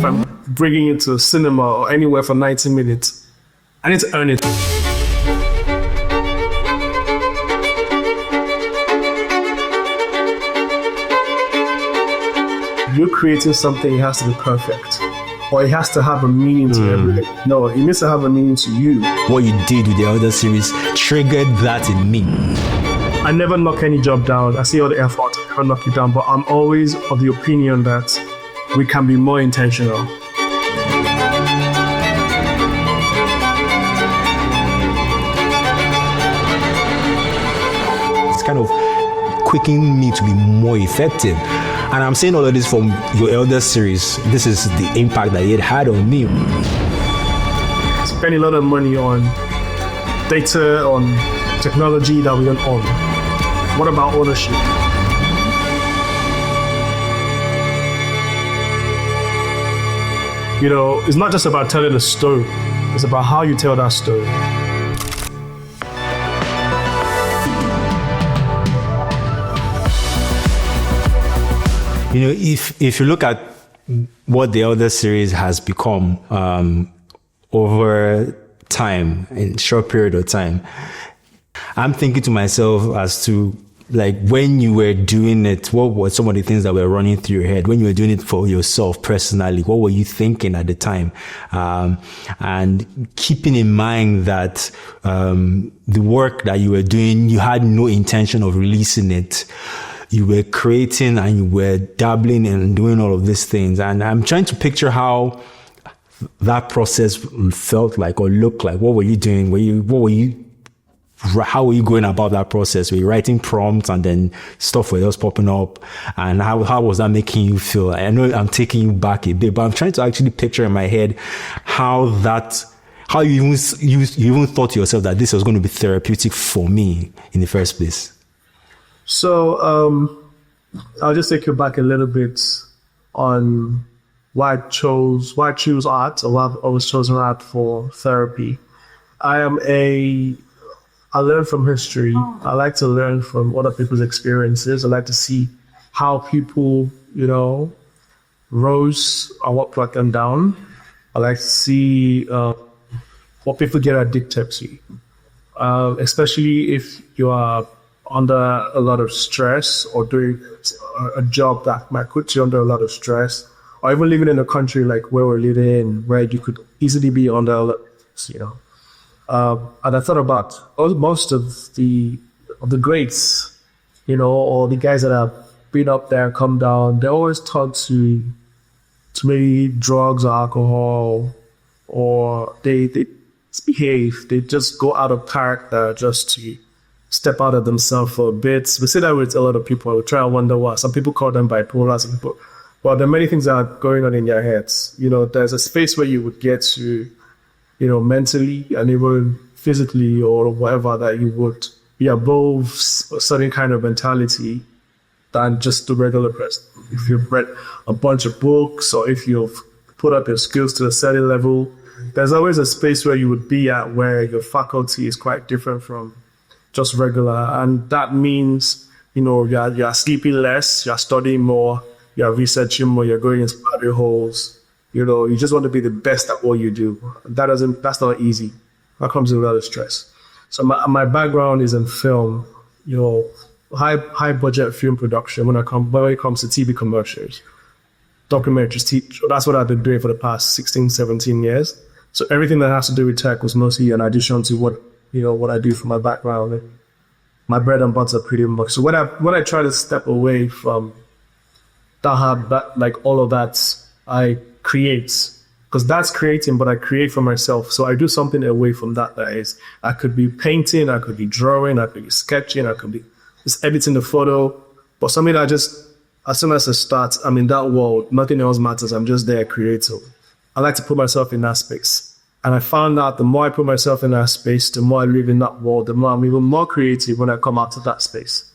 if I'm bringing it to a cinema or anywhere for 90 minutes, I need to earn it. You're creating something, it has to be perfect. Or it has to have a meaning to everything. No, it needs to have a meaning to you. What you did with the other series triggered that in me. I never knock any job down. I see all the effort, I never knock it down. But I'm always of the opinion that we can be more intentional. It's kind of quickening me to be more effective. And I'm saying all of this from your elder series. This is the impact that it had on me. Spending a lot of money on data, on technology that we don't own. What about ownership? You know, it's not just about telling a story. It's about how you tell that story. You know, if you look at what the other series has become over time, in a short period of time, I'm thinking to myself as to, like, when you were doing it, what were some of the things that were running through your head? When you were doing it for yourself personally, what were you thinking at the time? And keeping in mind that the work that you were doing, you had no intention of releasing it. You were creating and you were dabbling and doing all of these things. And I'm trying to picture how that process felt like or looked like. What were you doing? How were you going about that process? Were you writing prompts and then stuff was just popping up? And how was that making you feel? I know I'm taking you back a bit, but I'm trying to actually picture in my head how you even thought to yourself that this was going to be therapeutic for me in the first place. So I'll just take you back a little bit on why I choose art, or why I've always chosen art for therapy. I learn from history. I like to learn from other people's experiences. I like to see how people, you know, rose and what brought them down. I like to see what people get addicted to, especially if you are under a lot of stress or doing a job that might put you under a lot of stress, or even living in a country like where we're living in, where you could easily be under a lot, you know. And I thought about most of the greats, you know, or the guys that have been up there and come down. They're always taught to maybe drugs or alcohol, or they misbehave. They just go out of character just to step out of themselves for a bit. We see that with a lot of people. We try and wonder why. Some people call them bipolar. Some people, well, there are many things that are going on in their heads. You know, there's a space where you would get to, you know, mentally and even physically or whatever, that you would be above a certain kind of mentality than just the regular person. If you've read a bunch of books or if you've put up your skills to a certain level, there's always a space where you would be at where your faculty is quite different from just regular. And that means, you know, you're sleeping less, you're studying more, you're researching more, you're going into rabbit holes. You know, you just want to be the best at what you do. That's not easy. That comes with a lot of stress. So my background is in film, you know, high budget film production when it comes to TV commercials, documentaries. That's what I've been doing for the past 16, 17 years. So everything that has to do with tech was mostly an addition to what I do for my background, my bread and butter pretty much. So when I try to step away from that, like all of that, I create, because that's creating, but I create for myself. So I do something away from that. That is, I could be painting, I could be drawing, I could be sketching, I could be just editing the photo, but something that just, as soon as I start, I'm in that world, nothing else matters. I'm just there creative. I like to put myself in that space. And I found out the more I put myself in that space, the more I live in that world, the more I'm even more creative when I come out of that space.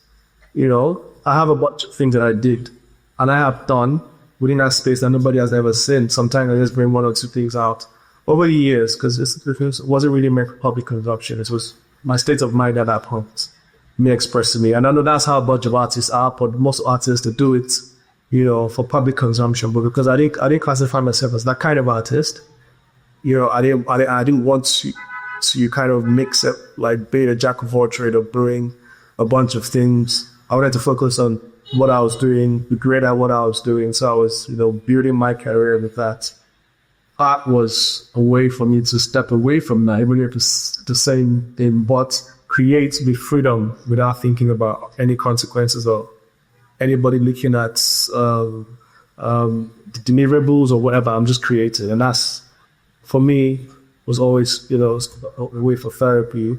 You know, I have a bunch of things that I did and I have done within that space that nobody has ever seen. Sometimes I just bring one or two things out over the years, because it wasn't really meant for public consumption. It was my state of mind at that point, me expressing me. And I know that's how a bunch of artists are, but most artists that do it for public consumption, but because I didn't classify myself as that kind of artist, I didn't want to kind of mix it, like being a jack of all trades or doing a bunch of things. I wanted to focus on what I was doing, be great at what I was doing. So I was, building my career with that. Art was a way for me to step away from that, even if it's the same thing, but create with freedom without thinking about any consequences or anybody looking at the deliverables or whatever. I'm just creating. And that's, for me, was always, a way for therapy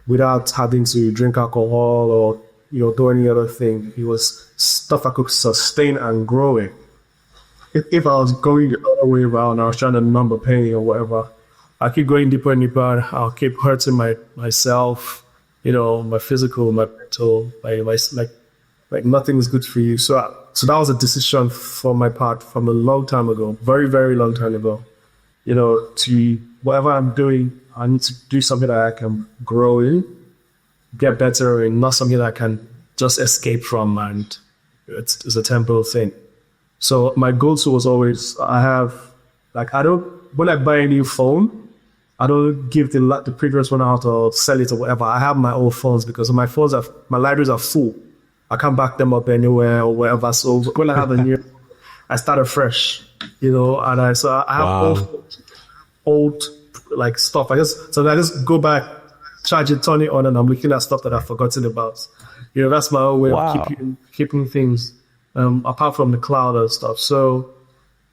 without having to drink alcohol or, do any other thing. It was stuff I could sustain and grow in. If I was going the other way around, I was trying to numb pain or whatever, I keep going deeper and deeper. I'll keep hurting myself, my physical, my mental, like nothing is good for you. So that was a decision for my part from a long time ago, very, very long time ago. To whatever I'm doing, I need to do something that I can grow in, get better in, not something that I can just escape from, and it's a temporary thing. So my go-to was always, when I buy a new phone, I don't give the previous one out or sell it or whatever. I have my old phones because my libraries are full. I can't back them up anywhere or wherever. So when I have a new, I start afresh, and I have old like stuff. I just go back, charge it, turn it on, and I'm looking at stuff that I've forgotten about. That's my own way of keeping things apart from the cloud and stuff. So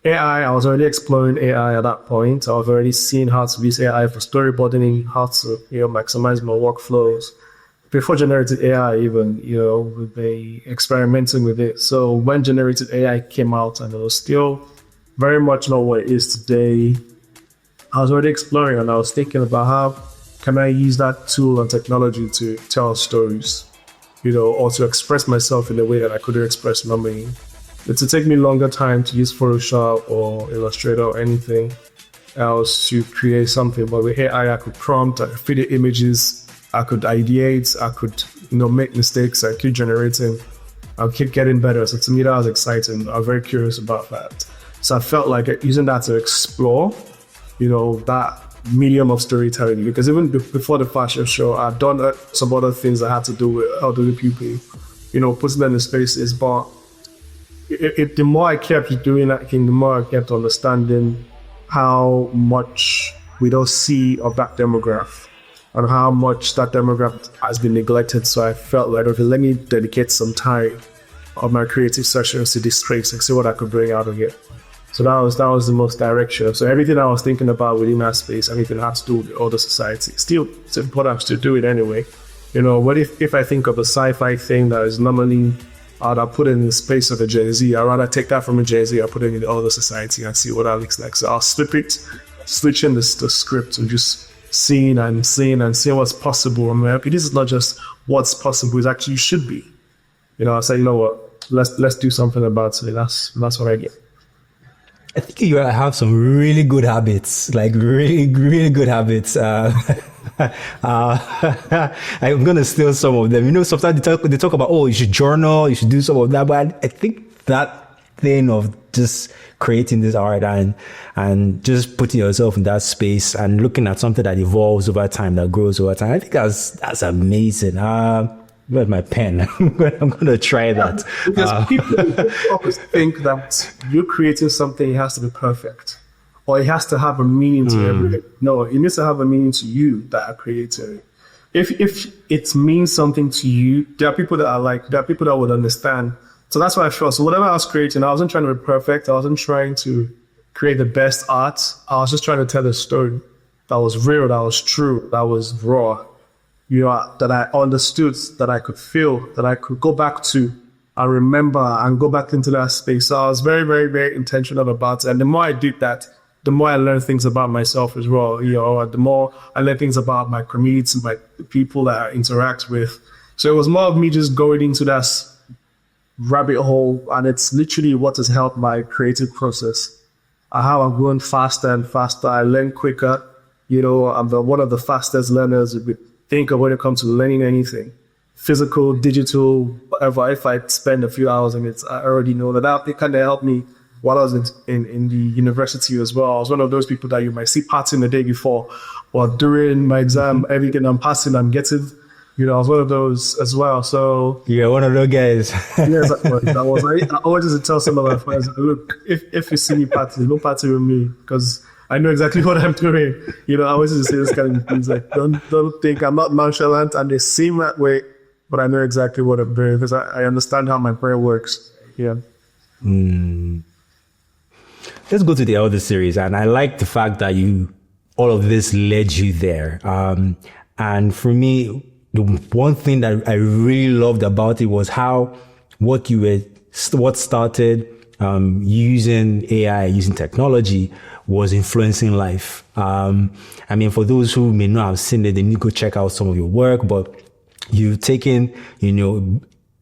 AI, I was already exploring AI at that point. I was already seeing how to use AI for storyboarding, how to maximize my workflows. Before generative AI even, we've been experimenting with it. So when generative AI came out and it was still very much not what it is today, I was already exploring and I was thinking about how can I use that tool and technology to tell stories, or to express myself in a way that I couldn't express normally. It would take me longer time to use Photoshop or Illustrator or anything else to create something. But with AI, I could prompt, I could feed it images, I could ideate, I could, make mistakes, I keep generating, I'll keep getting better. So to me, that was exciting. I'm very curious about that. So I felt like using that to explore, that medium of storytelling, because even before the fashion show, I've done some other things that had to do with elderly people, putting them in spaces. But the more I kept doing that thing, the more I kept understanding how much we don't see of that demographic and how much that demographic has been neglected. So I felt like, okay, let me dedicate some time of my creative sessions to this space and see what I could bring out of it. So that was the most direction. So everything I was thinking about within that space, everything had to do with the older society. Still, it's important to do it anyway. What if I think of a sci-fi thing that is normally, I'd put it in the space of a Gen Z. I'd rather take that from a Gen Z, I'll put it in the older society and see what that looks like. So I'll switch in the script and just seeing what's possible. I mean, this is not just what's possible, it actually should be. I say, what, let's do something about it. That's what I get. I think you have some really good habits, like really, really good habits. I'm going to steal some of them. Sometimes they talk about, you should journal, you should do some of that. But I think that thing of just creating this art and just putting yourself in that space and looking at something that evolves over time, that grows over time, I think that's amazing. Where's my pen? I'm going to try that. Because people always think that you're creating something, it has to be perfect. Or it has to have a meaning to everything. No, it needs to have a meaning to you that are creating it. If it means something to you, there are people that would understand. So that's what I felt. So whatever I was creating, I wasn't trying to be perfect. I wasn't trying to create the best art. I was just trying to tell a story that was real, that was true, that was raw. That I understood, that I could feel, that I could go back to and remember and go back into that space. So I was very, very, very intentional about it. And the more I did that, the more I learned things about myself as well. The more I learned things about my community, my people that I interact with. So it was more of me just going into that rabbit hole, and it's literally what has helped my creative process. How I've grown faster and faster. I learn quicker. I'm one of the fastest learners think of when it comes to learning anything, physical, digital, However, if I spend a few hours on it, I already know that it kind of helped me while I was in the university as well. I was one of those people that you might see passing the day before or during my exam, everything I'm passing, I'm getting, I was one of those as well. So you're one of those guys. yes, I always used to tell some of my friends, look, if you see me party, don't party with me because I know exactly what I'm doing. I always used to say this kind of things like, don't think I'm not nonchalant, and they seem that way, but I know exactly what I'm doing because I understand how my brain works. Yeah. Let's go to the Elder series, and I like the fact that all of this led you there. And for me, the one thing that I really loved about it was how what started using AI, using technology, was influencing life. I mean, for those who may not have seen it, they need to go check out some of your work, but you've taken,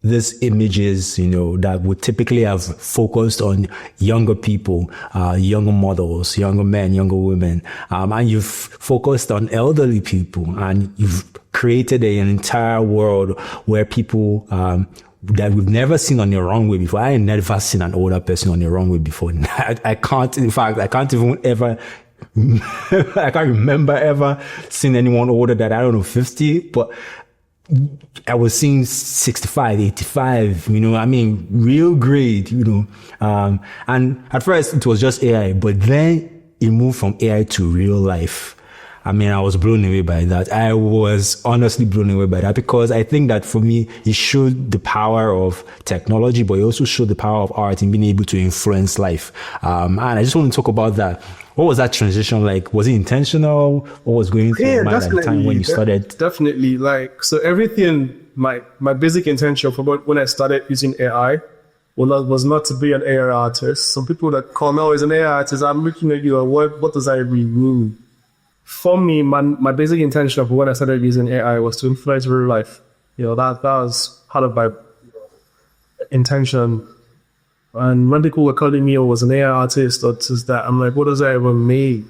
these images, that would typically have focused on younger people, younger models, younger men, younger women. And you've focused on elderly people, and you've created an entire world where people, that we've never seen on the runway before. I ain't never seen an older person on the runway before. I can't even ever, I can't remember ever seeing anyone older than, 50, but I was seeing 65, 85, real great, and at first it was just AI, but then it moved from AI to real life. I was blown away by that. I was honestly blown away by that because I think that for me, it showed the power of technology, but it also showed the power of art in being able to influence life. And I just want to talk about that. What was that transition like? Was it intentional? What was going through your mind at the time when you started? Definitely. So everything, my basic intention for when I started using AI was not to be an AI artist. Some people that call me always an AI artist, I'm looking at you, what does that really mean? For me, my basic intention for when I started using AI was to influence real life. That was part of my intention. And when people were calling me, was an AI artist or just that, I'm like, what does that even mean?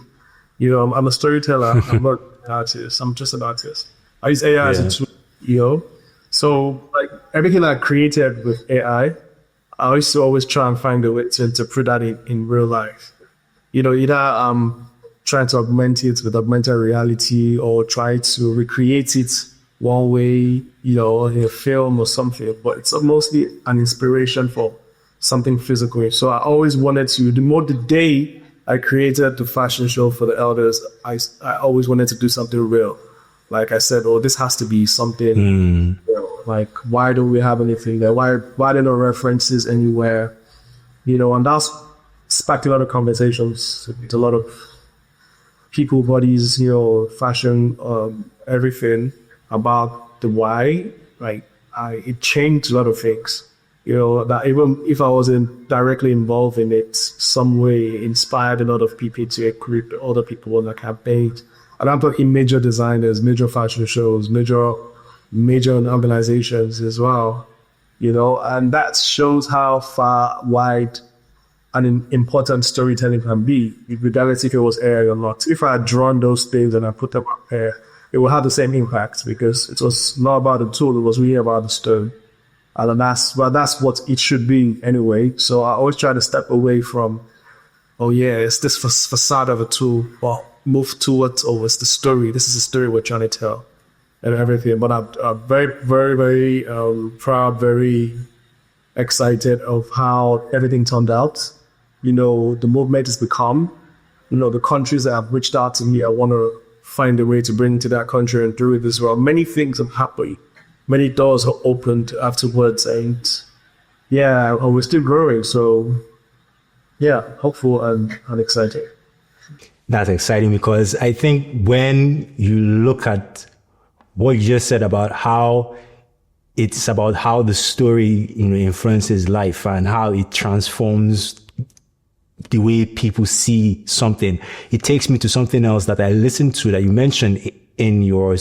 I'm a storyteller. I'm not an artist. I'm just an artist. I use AI as a tool, So everything I created with AI, I used to always try and find a way to interpret that in real life. Either trying to augment it with augmented reality or try to recreate it one way, in a film or something. But it's mostly an inspiration for something physical. So I always wanted to, the day I created the fashion show for the elders, I always wanted to do something real. Like I said, this has to be something real. Like, why don't we have anything there? Why are there no references anywhere? And that's sparked a lot of conversations with a lot of people, bodies, fashion, everything about the why. It changed a lot of things. That even if I wasn't directly involved in it, some way inspired a lot of people to equip other people on the campaign. And I'm talking major designers, major fashion shows, major organizations as well. And that shows how far wide and important storytelling can be, regardless if it was AI or not. If I had drawn those things and I put them up there, it would have the same impact because it was not about the tool, it was really about the story. And that's what it should be anyway. So I always try to step away from, it's this facade of a tool, but move towards, it's the story. This is the story we're trying to tell and everything. But I'm very, very, very proud, very excited of how everything turned out. The movement has become, the countries that have reached out to me, I want to find a way to bring to that country and do it as well. Many things have happened. Many doors are opened afterwards, and we're still growing. So, hopeful and excited. That's exciting because I think when you look at what you just said about how it's about how the story, influences life and how it transforms the way people see something, it takes me to something else that I listened to that you mentioned in your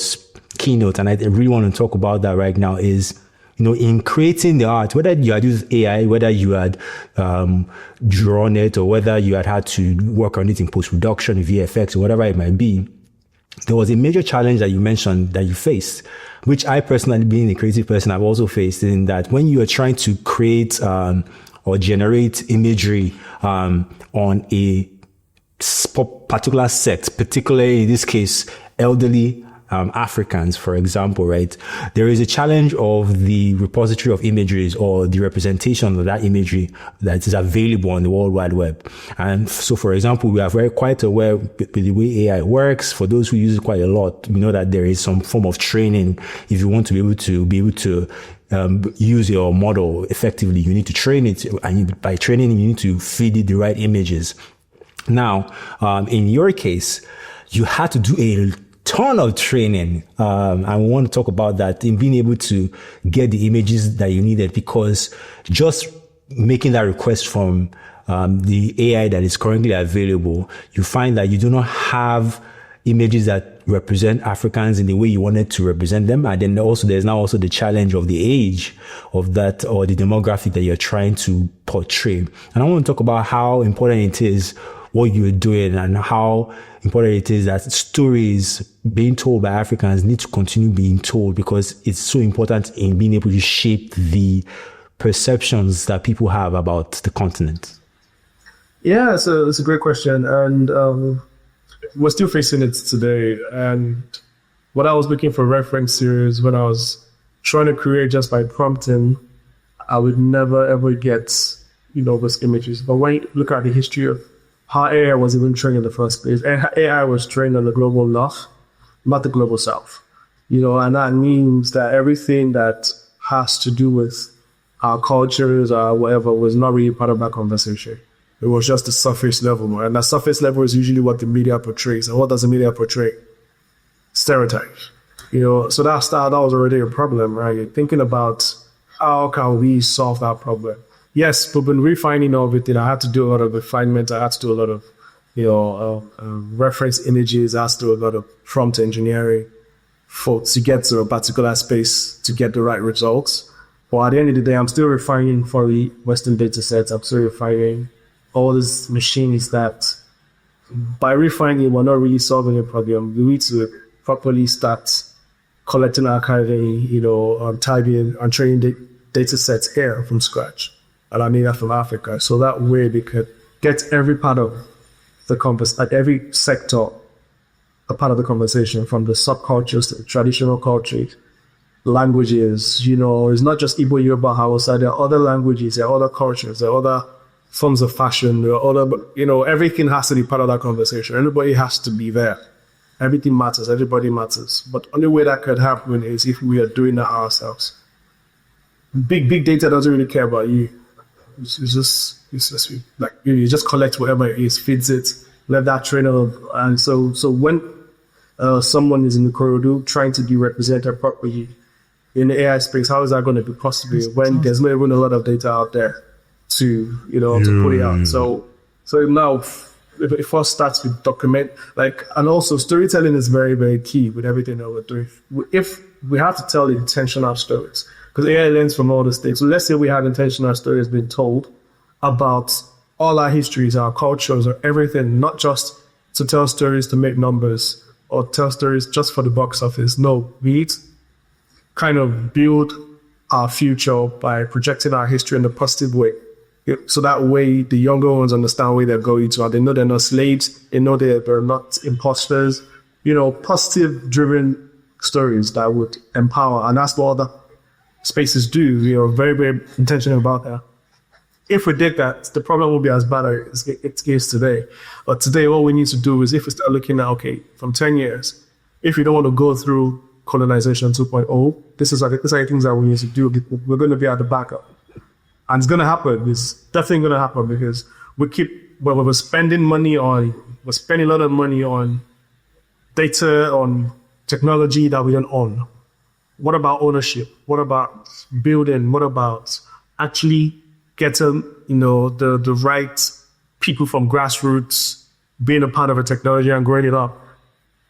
keynote, and I really want to talk about that right now, is, in creating the art, whether you had used AI, whether you had drawn it, or whether you had to work on it in post-production, VFX, or whatever it might be, there was a major challenge that you mentioned that you faced, which I personally, being a creative person, I've also faced, in that when you are trying to create or generate imagery on a particular sect, particularly in this case, elderly Africans, for example, right? There is a challenge of the repository of imageries or the representation of that imagery that is available on the World Wide Web. And so, for example, we are very quite aware with the way AI works. For those who use it quite a lot, we know that there is some form of training. If you want to be able to use your model effectively, you need to train it, and by training, you need to feed it the right images. Now, in your case, you had to do a ton of training. I want to talk about that, in being able to get the images that you needed, because just making that request from the AI that is currently available, you find that you do not have images that represent Africans in the way you wanted to represent them. And then there's now also the challenge of the age of that, or the demographic that you're trying to portray. And I want to talk about how important it is what you're doing, and how important it is that stories being told by Africans need to continue being told, because it's so important in being able to shape the perceptions that people have about the continent. Yeah, so it's a great question. And we're still facing it today. And when I was looking for reference series, when I was trying to create just by prompting, I would never ever get, those images. But when you look at the history of how AI was even trained in the first place, AI was trained on the global north, not the global south. And that means that everything that has to do with our cultures or whatever was not really part of that conversation. It was just the surface level. And that surface level is usually what the media portrays. And what does the media portray? Stereotypes. So that was already a problem, right? You're thinking about how can we solve that problem? Yes, but when refining everything, I had to do a lot of refinement. I had to do a lot of, reference images. I had to do a lot of prompt engineering to get to a particular space to get the right results. But at the end of the day, I'm still refining for the Western data sets. I'm still refining all these machines that by refining, we're not really solving a problem. We need to properly start collecting, archiving, tagging and training data sets here from scratch. And I mean that from Africa. So that way we could get every part of the conversation, every sector, a part of the conversation, from the subcultures to the traditional cultures, languages. It's not just Igbo, Yoruba, Hausa. There are other languages, there are other cultures, there are other forms of fashion, there are other, everything has to be part of that conversation. Everybody has to be there. Everything matters, everybody matters. But the only way that could happen is if we are doing that ourselves. Big data doesn't really care about you. You just collect whatever it is, feeds it, let that trainer. And so when someone is in the corridor trying to be represented properly in the AI space, how is that going to be possible when there's not even a lot of data out there to put it out? So now it first starts with document, and also storytelling is very, very key with everything that we're doing. If we have to tell intentional stories, because AI learns from all the states. So let's say we had intentional stories being told about all our histories, our cultures, or everything, not just to tell stories to make numbers or tell stories just for the box office. No, we need to kind of build our future by projecting our history in a positive way. So that way the younger ones understand where they're going to, and they know they're not slaves, they know they're not imposters, positive driven stories that would empower. And that's what other spaces do. We are very, very intentional about that. If we did that, the problem will be as bad as it is today. But today, what we need to do is, if we start looking at, from 10 years, if we don't want to go through colonization 2.0, these are the things that we need to do. We're going to be at the backup. And it's going to happen. It's definitely going to happen, because we're spending a lot of money on data, on technology that we don't own. What about ownership? What about building? What about actually getting, the right people from grassroots being a part of a technology and growing it up,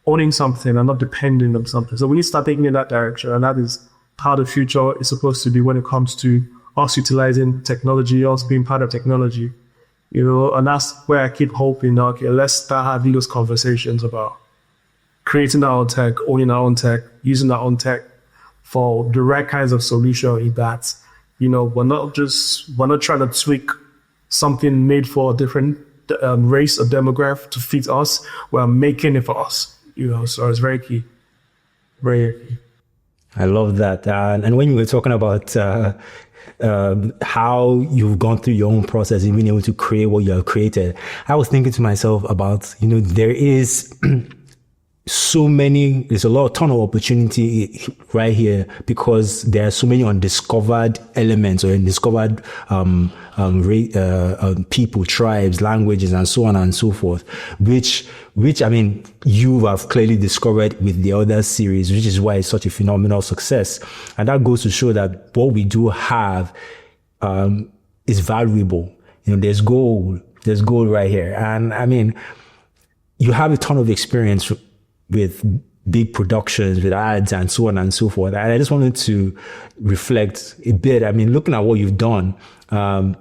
owning something and not depending on something? So we need to start thinking in that direction. And that is how the future is supposed to be when it comes to us utilizing technology, us being part of technology, and that's where I keep hoping, let's start having those conversations about creating our own tech, owning our own tech, using our own tech for the right kinds of solution that, we're not trying to tweak something made for a different race or demographic to fit us. We're making it for us, so it's very key. Very key. I love that. And when you were talking about how you've gone through your own process and being able to create what you have created, I was thinking to myself about, there is there's a ton of opportunity right here because there are so many undiscovered elements or undiscovered people, tribes, languages, and so on and so forth, which I mean, you have clearly discovered with the other series, which is why it's such a phenomenal success. And that goes to show that what we do have is valuable. There's gold right here. And I mean, you have a ton of experience with big productions, with ads and so on and so forth. And I just wanted to reflect a bit. I mean, looking at what you've done, do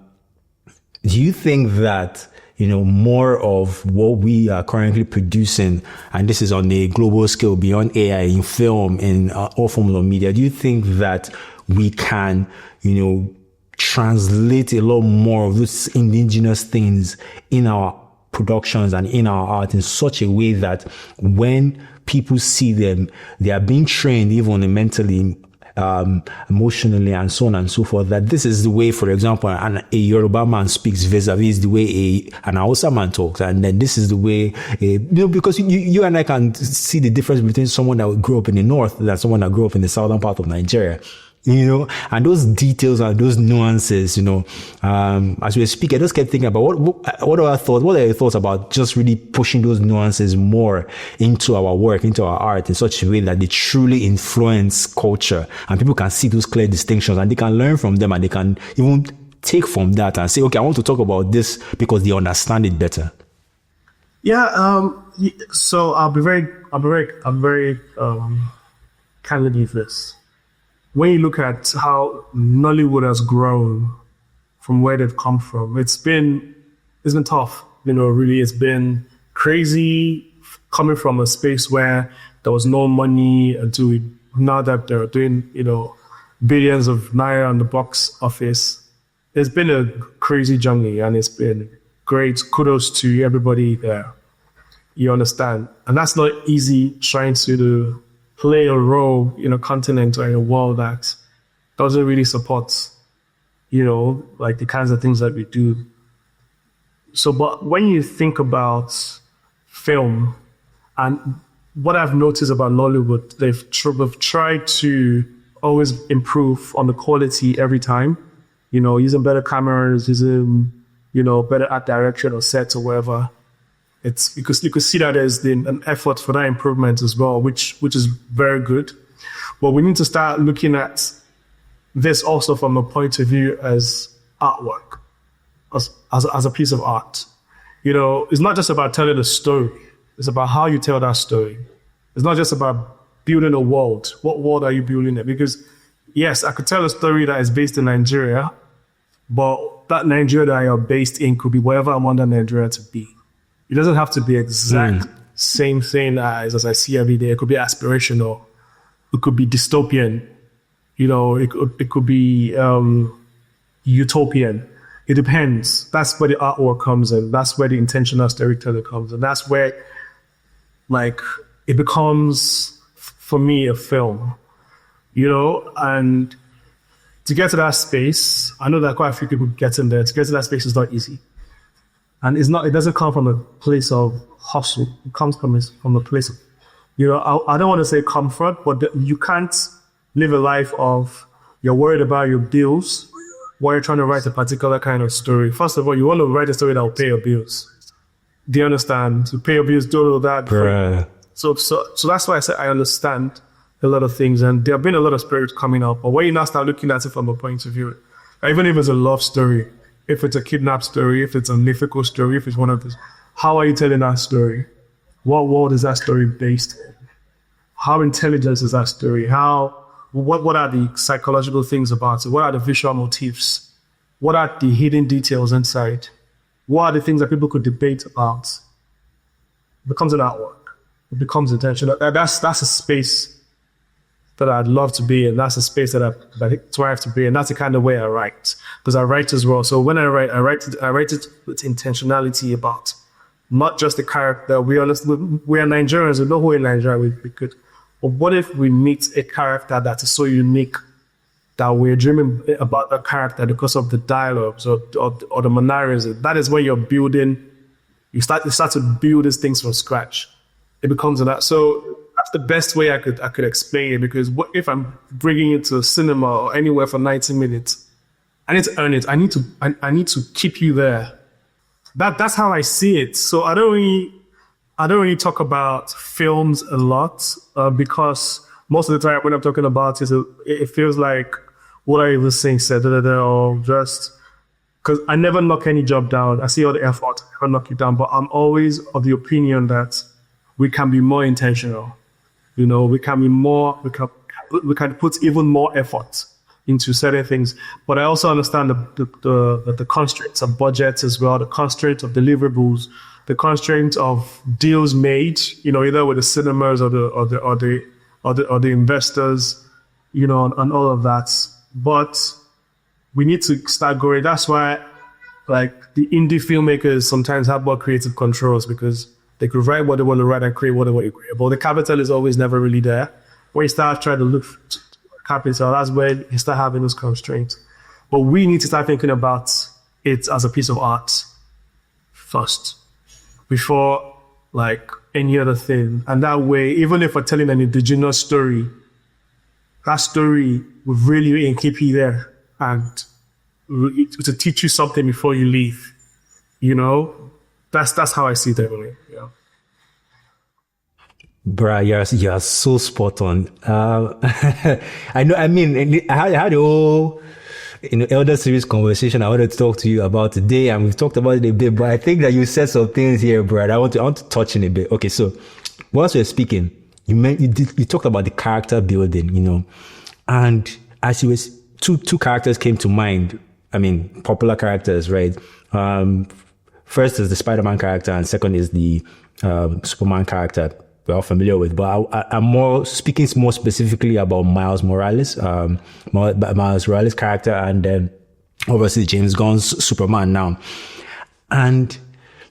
you think that, more of what we are currently producing, and this is on a global scale beyond AI, in film, in all forms of media, do you think that we can, translate a lot more of those indigenous things in our productions and in our art in such a way that when people see them, they are being trained even mentally, emotionally, and so on and so forth, that this is the way, for example, a Yoruba man speaks vis-a-vis the way an Hausa man talks, and then this is the way, because you and I can see the difference between someone that grew up in the north and someone that grew up in the southern part of Nigeria. And those details and those nuances, as we speak, I just kept thinking about what are your thoughts about just really pushing those nuances more into our work, into our art in such a way that they truly influence culture and people can see those clear distinctions and they can learn from them and they can even take from that and say, okay, I want to talk about this because they understand it better. Yeah. So I'll be very candid with this. When you look at how Nollywood has grown from where they've come from, it's been tough. Really, it's been crazy coming from a space where there was no money until now that they're doing, billions of naira on the box office. It's been a crazy journey and it's been great. Kudos to everybody there. You understand? And that's not easy trying to play a role in a continent or in a world that doesn't really support, like the kinds of things that we do. So, but when you think about film, and what I've noticed about Nollywood, they've tried to always improve on the quality every time, using better cameras, using, better art direction or sets or whatever. It's because you could see that there's been an effort for that improvement as well, which is very good. But we need to start looking at this also from a point of view as artwork, as a piece of art. It's not just about telling a story. It's about how you tell that story. It's not just about building a world. What world are you building it? Because yes, I could tell a story that is based in Nigeria, but that Nigeria that you're based in could be wherever I want that Nigeria to be. It doesn't have to be exact same thing as I see every day. It could be aspirational. It could be dystopian. It could be utopian. It depends. That's where the artwork comes in. That's where the intentional storytelling comes in. That's where, it becomes, for me, a film. And to get to that space, I know that quite a few people get in there. To get to that space is not easy. And it doesn't come from a place of hustle. It comes from a place of, I don't want to say comfort, but you can't live a life of, you're worried about your bills while you're trying to write a particular kind of story. First of all, you want to write a story that will pay your bills. Do you understand? To pay your bills, do all of that. So that's why I say I understand a lot of things. And there have been a lot of spirits coming up. But when you now start looking at it from a point of view, even if it's a love story, if it's a kidnap story, if it's a mythical story, if it's one of these, how are you telling that story? What world is that story based in? How intelligent is that story? What are the psychological things about it? What are the visual motifs? What are the hidden details inside? What are the things that people could debate about? It becomes an artwork. It becomes intentional. That's a space that I'd love to be in. That's a space that I thrive to be in. That's the kind of way I write, because I write as well. So when I write it with intentionality about not just the character. We are Nigerians. We know who in Nigeria we could. But what if we meet a character that is so unique that we're dreaming about a character because of the dialogues or the mannerisms? That is when you're building. You start to build these things from scratch. It becomes that. So that's the best way I could explain it, because what if I'm bringing it to a cinema or anywhere for 90 minutes? I need to earn it. I need to keep you there. That's how I see it. So I don't really talk about films a lot because most of the time when I'm talking about it, it feels like what I was saying said or just because I never knock any job down. I see all the effort, I never knock it down, but I'm always of the opinion that we can be more intentional. You know, we can we can put even more effort into certain things. But I also understand the constraints of budgets as well, the constraints of deliverables, the constraints of deals made, you know, either with the cinemas or the investors, you know, and all of that. But we need to start growing. That's why, like, the indie filmmakers sometimes have more creative controls, because they could write what they want to write and create what they want to create. But the capital is always never really there. When you start trying to look for capital, that's where you start having those constraints. But we need to start thinking about it as a piece of art first, before like any other thing. And that way, even if we're telling an indigenous story, that story will really keep you there and to teach you something before you leave. You know, that's how I see it, Emily. Yeah. Bruh, you're so spot on. I know. I mean, I had a whole elder series conversation I wanted to talk to you about today, and we've talked about it a bit. But I think that you said some things here, bro. I want to touch in a bit. Okay, so whilst we're speaking, you talked about the character building, you know, and as you was two characters came to mind. I mean, popular characters, right? First is the Spider-Man character, and second is the Superman character we're all familiar with. But I'm more speaking more specifically about Miles Morales, Miles Morales character, and then obviously James Gunn's Superman now. And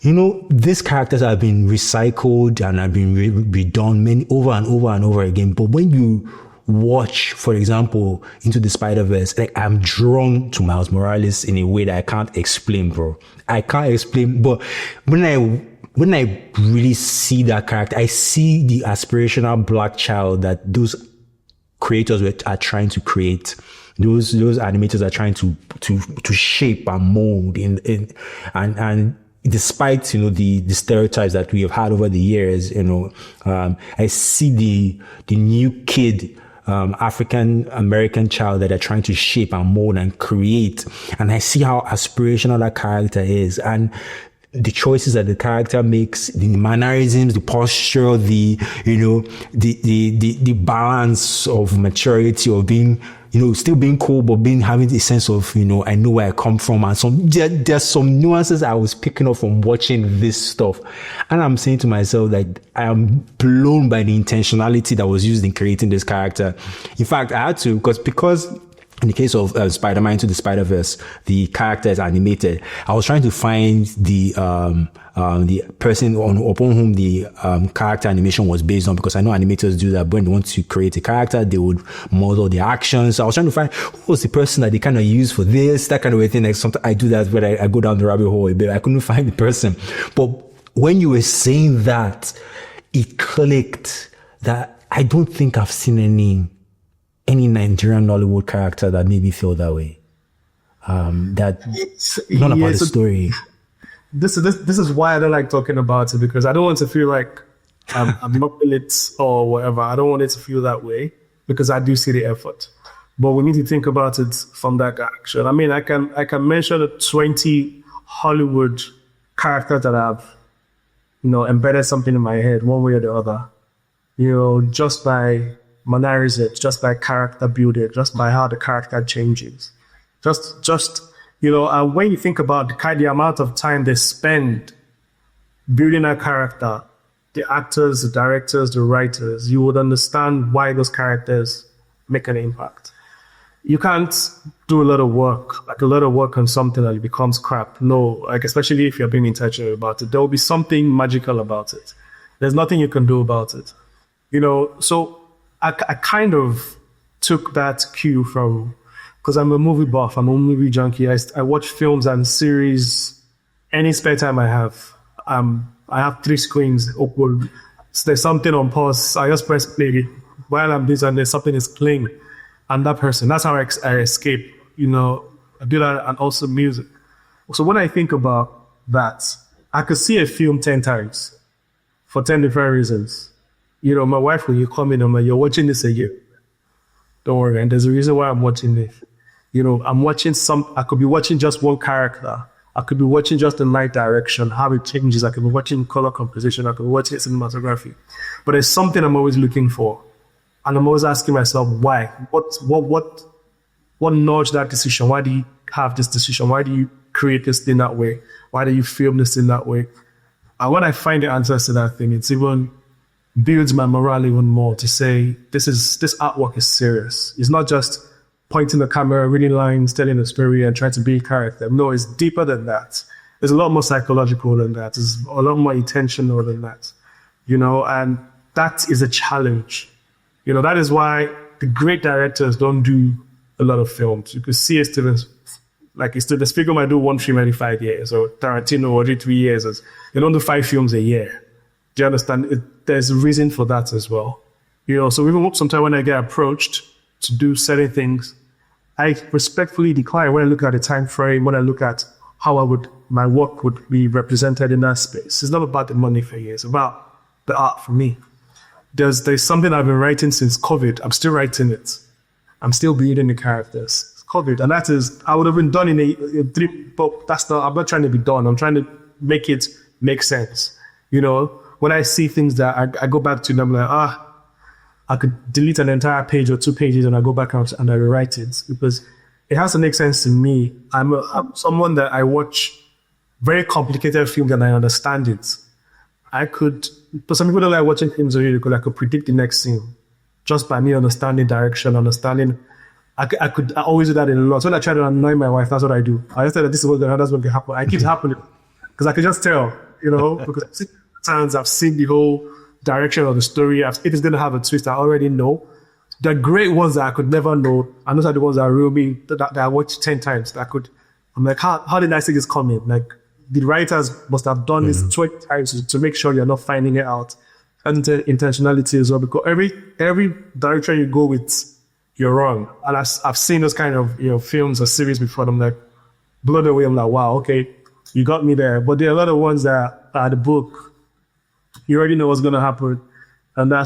you know, these characters have been recycled and have been redone over and over and over again. But when you watch, for example, Into the Spider-Verse, like, I'm drawn to Miles Morales in a way that I can't explain, bro. I can't explain. But when I really see that character, I see the aspirational black child that those creators are trying to create. Those animators are trying to shape and mold and despite, you know, the stereotypes that we have had over the years, you know, I see the new kid, African American child that are trying to shape and mold and create. And I see how aspirational that character is. And the choices that the character makes, the mannerisms, the posture, the balance of maturity, of being, you know, still being cool, but having a sense of, you know, I know where I come from. And there's some nuances I was picking up from watching this stuff. And I'm saying to myself that I am blown by the intentionality that was used in creating this character. In fact, I had to, because in the case of Spider-Man Into the Spider-Verse, the character is animated. I was trying to find the person upon whom the character animation was based on, because I know animators do that. When they want to create a character, they would model the actions. So I was trying to find who was the person that they kind of use for this, that kind of thing. Like, sometimes I do that when I go down the rabbit hole a bit. I couldn't find the person. But when you were saying that, it clicked that I don't think I've seen any Nigerian Nollywood character that made me feel that way. That not about the story. This is why I don't like talking about it, because I don't want to feel like I'm mocking it or whatever. I don't want it to feel that way, because I do see the effort. But we need to think about it from that action. I mean, I can mention the 20 Hollywood characters that have, you know, embedded something in my head one way or the other. You know, just by mannerisms, just by character building, just by how the character changes. Just you know, and when you think about the amount of time they spend building a character, the actors, the directors, the writers, you would understand why those characters make an impact. You can't do a lot of work on something that becomes crap. No, like especially if you're being intentional about it, there will be something magical about it. There's nothing you can do about it. So I kind of took that cue from, because I'm a movie buff, I'm a movie junkie. I watch films and series any spare time I have. I have 3 screens open. So there's something on pause, I just press play while I'm busy and there's something is playing. And that person, that's how I escape, I do that, and also music. So when I think about that, I could see a film 10 times for 10 different reasons. My wife, when you come in, I'm like, you're watching this a year. Don't worry, and there's a reason why I'm watching this. I'm watching I could be watching just one character. I could be watching just the light direction, how it changes. I could be watching color composition. I could be watching cinematography. But there's something I'm always looking for. And I'm always asking myself, why? What nudged that decision? Why do you have this decision? Why do you create this thing that way? Why do you film this thing that way? And when I find the answers to that thing, it's even builds my morale even more to say, this artwork is serious. It's not just pointing the camera, reading lines, telling a story, and trying to be a character. No, it's deeper than that. It's a lot more psychological than that. It's a lot more intentional than that. And that is a challenge. That is why the great directors don't do a lot of films. You could see Steven Spielberg might do one film every 5 years, or Tarantino every 3 years. They don't do 5 films a year. Do you understand? There's a reason for that as well. So even sometimes when I get approached to do certain things, I respectfully decline when I look at the time frame, when I look at how my work would be represented in that space. It's not about the money for you. It's about the art for me. There's something I've been writing since COVID. I'm still writing it. I'm still building the characters. It's COVID. And that is, I would have been done in a 3, but I'm not trying to be done. I'm trying to make it make sense. When I see things that I go back to them, like, I could delete an entire page or 2 pages and I go back and I rewrite it because it has to make sense to me. I'm someone that I watch very complicated films and I understand it. But some people don't like watching films really because I could predict the next scene just by me understanding direction, I always do that in a lot. So when I try to annoy my wife, that's what I do. I just tell her this is what's going to happen. It keeps happening because I can just tell, because sometimes I've seen the whole direction of the story. If it's going to have a twist, I already know. The great ones that I could never know, and those are the ones that real me, that I watched 10 times. I'm like, how did I see this coming? Like, the writers must have done this 20 times to make sure you're not finding it out. And intentionality as well, because every direction you go with, you're wrong. And I've seen those kind of films or series before. I'm like blown away. I'm like, wow, okay, you got me there. But there are a lot of ones that are the book. You already know what's gonna happen, and I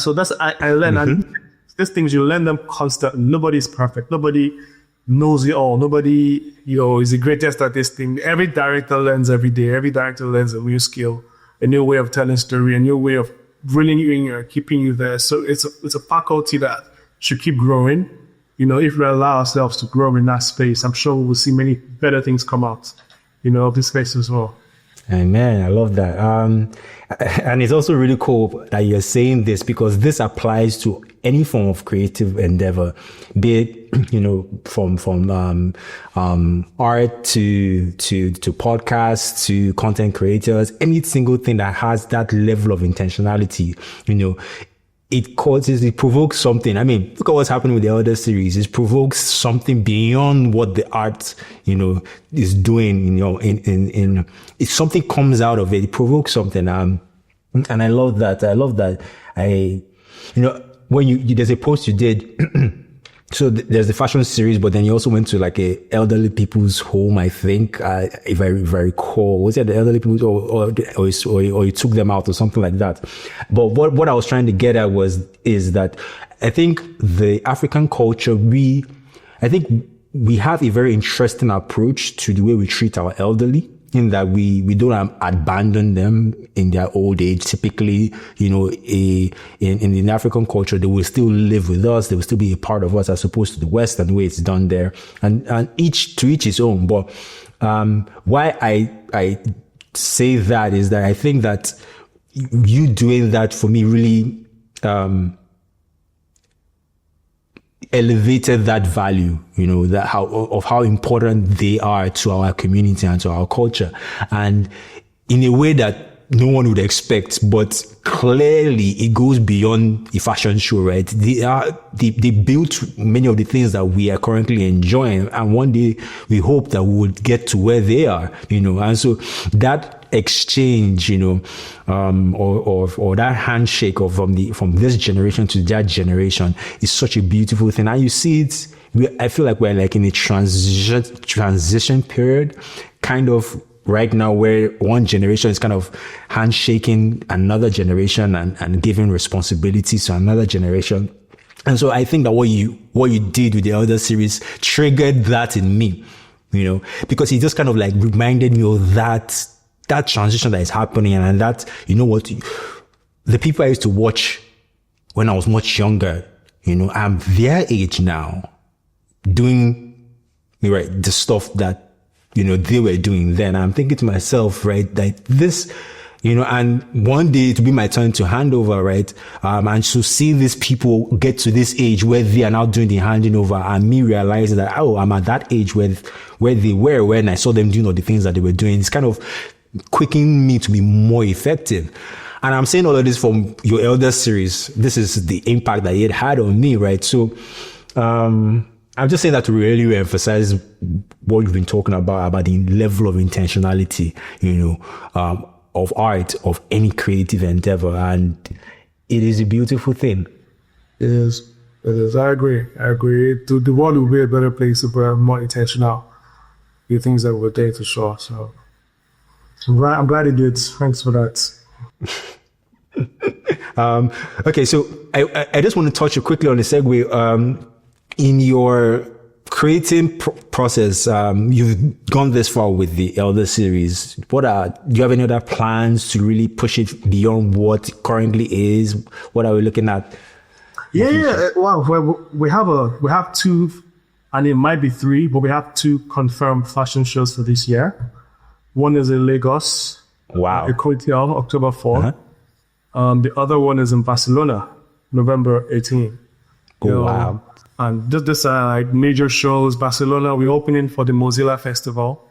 learn. And these things you learn them constantly. Nobody's perfect. Nobody knows it all. Nobody is the greatest at this thing. Every director learns every day. Every director learns a new skill, a new way of telling story, a new way of reeling you in or keeping you there. So it's a faculty that should keep growing. If we allow ourselves to grow in that space, I'm sure we'll see many better things come out, of this space as well. Amen. I love that. And it's also really cool that you're saying this because this applies to any form of creative endeavor, be it, from art to podcasts to content creators, any single thing that has that level of intentionality, it provokes something. I mean, look at what's happening with the other series. It provokes something beyond what the art, is doing, if something comes out of it, it provokes something. And I love that. When there's a post you did, so there's the fashion series, but then you also went to like a elderly people's home, I think, if I recall. Was it the elderly people's or you took them out or something like that? But what I was trying to get at is that I think the African culture, I think we have a very interesting approach to the way we treat our elderly, in that we don't abandon them in their old age. Typically, in the African culture, they will still live with us. They will still be a part of us, as opposed to the Western way it's done there. And each his own. But why I say that is that I think that you doing that for me really elevated that value, that how important they are to our community and to our culture, and in a way that no one would expect, but clearly it goes beyond a fashion show, right? They built many of the things that we are currently enjoying, and one day we hope that we would get to where they are, and so that exchange, or that handshake from this generation to that generation is such a beautiful thing. And you see it, I feel like we're like in a transition period, kind of right now, where one generation is kind of handshaking another generation and giving responsibilities to another generation. And so I think that what you did with the Elder series triggered that in me, because it just kind of like reminded me of that transition that is happening, and that, the people I used to watch when I was much younger, I'm their age now, doing the stuff that, they were doing then. I'm thinking to myself, right, that this, and one day it'll be my turn to hand over, right? And to see these people get to this age where they are now doing the handing over, and me realizing that, I'm at that age where they were when I saw them doing all the things that they were doing. It's kind of quickening me to be more effective. And I'm saying all of this from your Elder series. This is the impact that it had on me, right? So, I'm just saying that to really emphasize what you've been talking about the level of intentionality, of art, of any creative endeavor. And it is a beautiful thing. It is. I agree. The world will be a better place if we're more intentional. The things that we're there to show. So I'm glad you did. Thanks for that. Okay, so I just want to touch quickly on the segue. In your creating process, you've gone this far with the Elder series. Do you have any other plans to really push it beyond what currently is? What are we looking at? Yeah. Well, we have two, and it might be three, but we have two confirmed fashion shows for this year. One is in Lagos. Wow. Equity October 4th. The other one is in Barcelona, November 18th. Wow. And this are like major shows. Barcelona, we're opening for the Mozilla Festival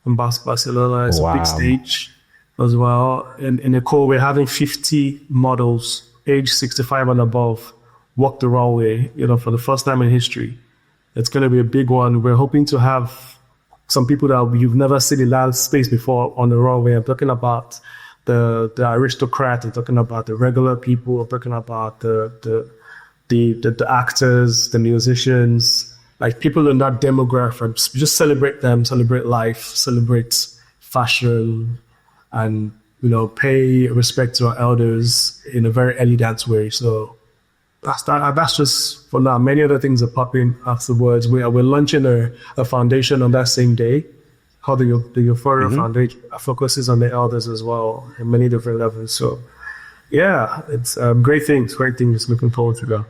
in Barcelona. It's a big stage as well. In Nicole, we're having 50 models, age 65 and above, walk the runway, for the first time in history. It's going to be a big one. We're hoping to have some people that you've never seen in that space before on the runway. I'm talking about the aristocrat. I'm talking about the regular people. I'm talking about the actors, the musicians, like people in that demographic. Just celebrate them, celebrate life, celebrate fashion, and pay respect to our elders in a very elegant way. So that's just for now. Many other things are popping afterwards. We're launching a foundation on that same day called the Euphoria Foundation. It focuses on the elders as well in many different levels. So yeah, it's great things. Looking forward to go.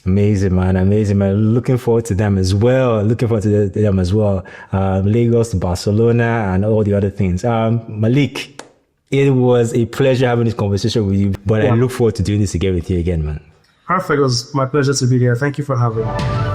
Amazing, man. Looking forward to them as well. Lagos, Barcelona, and all the other things. Malik, it was a pleasure having this conversation with you, but I look forward to doing this again with you again, man. Perfect. It was my pleasure to be here. Thank you for having me.